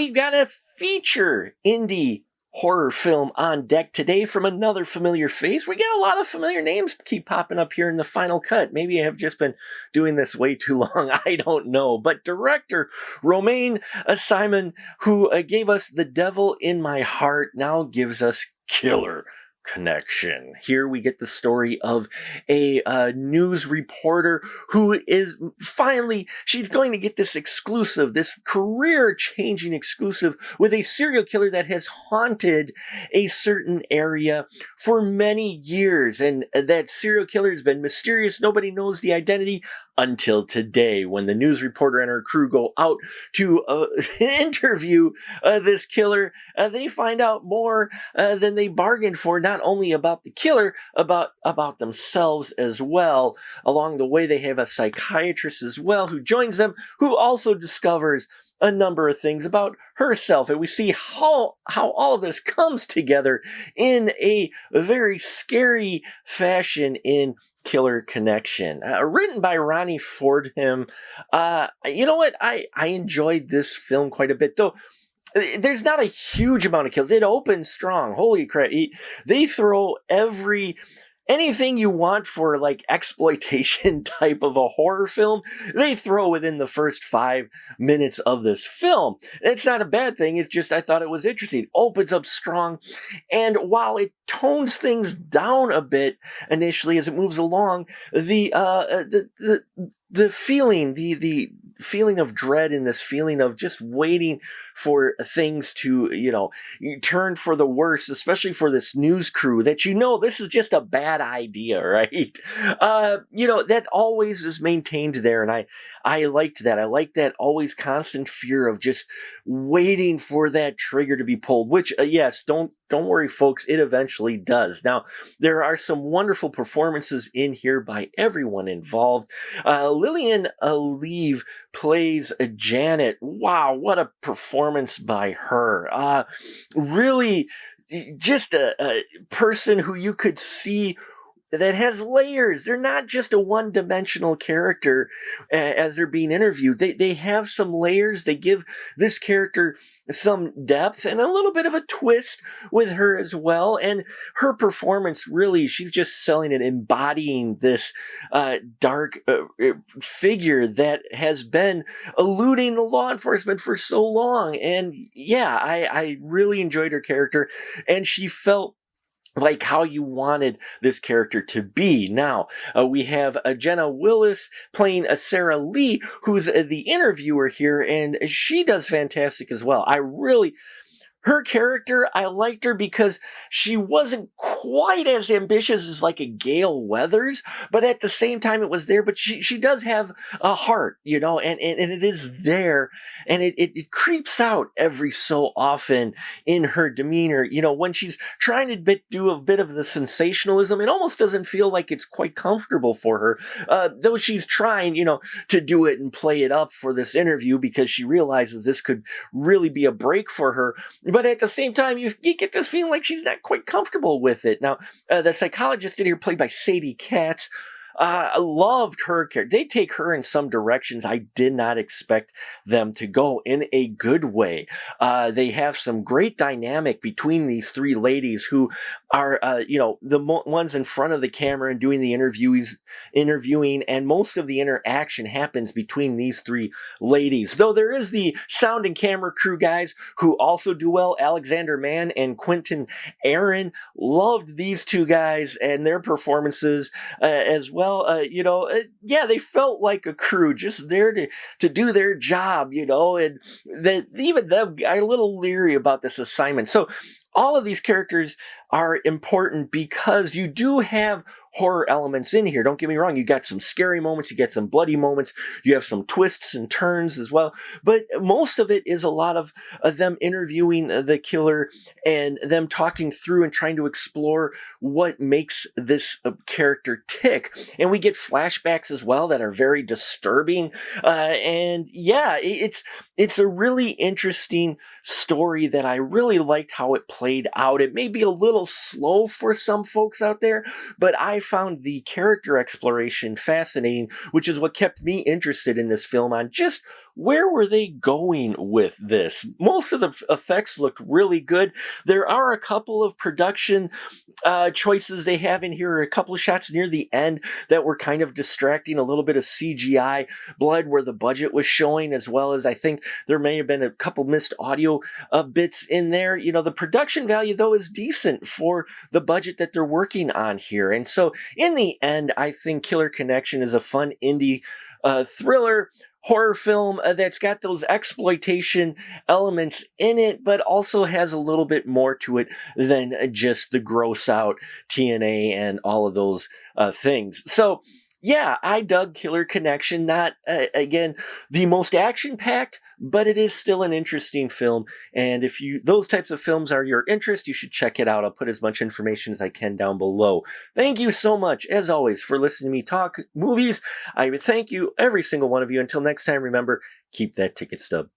we've got a feature indie horror film on deck today from another familiar face. We got a lot of familiar names keep popping up here in the final cut. Maybe I have just been doing this way too long. I don't know. But director Romain Simon, who gave us The Devil in My Heart, now gives us Killer Connection. Here we get the story of a news reporter who is finally, she's going to get this exclusive, this career-changing exclusive with a serial killer that has haunted a certain area for many years. And that serial killer has been mysterious. Nobody knows the identity until today, when the news reporter and her crew go out to interview this killer. They find out more than they bargained for, not only about the killer, about themselves as well. Along the way, they have a psychiatrist as well who joins them, who also discovers a number of things about herself. And we see how all of this comes together in a very scary fashion in Killer Connection. Written by Ronnie Fordham. You know what? I enjoyed this film quite a bit, though. There's not a huge amount of kills. It opens strong. Holy crap. They throw anything you want for like exploitation type of a horror film, they throw within the first 5 minutes of this film. It's not a bad thing. It's just I thought it was interesting. It opens up strong, and while it tones things down a bit initially as it moves along, the feeling, the feeling of dread and this feeling of just waiting for things to, turn for the worse, especially for this news crew that this is just a bad idea, right? That always is maintained there, and I liked that. I like that always constant fear of just waiting for that trigger to be pulled, which, yes, don't worry, folks, it eventually does. Now, there are some wonderful performances in here by everyone involved. Lillian Aleve plays Janet. Wow, what a performance by her. Really, just a person who you could see that has layers. They're not just a one-dimensional character as they're being interviewed. They have some layers. They give this character some depth and a little bit of a twist with her as well. And her performance, really, she's just selling and embodying this dark figure that has been eluding the law enforcement for so long. And yeah, I really enjoyed her character, and she felt like how you wanted this character to be. Now, we have Jenna Willis playing Sarah Lee, who's the interviewer here, and she does fantastic as well. Her character, I liked her because she wasn't quite as ambitious as like a Gale Weathers, but at the same time it was there. But she does have a heart, and it is there, and it creeps out every so often in her demeanor. When she's trying to do a bit of the sensationalism, it almost doesn't feel like it's quite comfortable for her, though she's trying, to do it and play it up for this interview because she realizes this could really be a break for her. But at the same time, you get this feeling like she's not quite comfortable with it. Now, the psychologist in here, played by Sadie Katz, I loved her character. They take her in some directions I did not expect them to go in a good way. They have some great dynamic between these three ladies who are, the ones in front of the camera and doing the interviewing, and most of the interaction happens between these three ladies. Though there is the sound and camera crew guys who also do well. Alexander Mann and Quentin Aaron, loved these two guys and their performances as well. They felt like a crew just there to do their job, and that even them are a little leery about this assignment. So all of these characters are important because you do have horror elements in here. Don't get me wrong. You got some scary moments. You get some bloody moments. You have some twists and turns as well. But most of it is a lot of them interviewing the killer and them talking through and trying to explore what makes this character tick. And we get flashbacks as well that are very disturbing. It's a really interesting story that I really liked how it played out. It may be a little slow for some folks out there, but I found the character exploration fascinating, which is what kept me interested in this film on just where were they going with this? Most of the effects looked really good. There are a couple of production choices they have in here, a couple of shots near the end that were kind of distracting, a little bit of CGI blood where the budget was showing, as well as I think there may have been a couple missed audio bits in there. You know, the production value, though, is decent for the budget that they're working on here. And so, in the end, I think Killer Connection is a fun indie thriller horror film that's got those exploitation elements in it, but also has a little bit more to it than just the gross out TNA and all of those things. So, yeah, I dug Killer Connection. Not, again, the most action packed, but it is still an interesting film. And if those types of films are your interest, you should check it out. I'll put as much information as I can down below. Thank you so much, as always, for listening to me talk movies. I thank you, every single one of you. Until next time, remember, keep that ticket stub.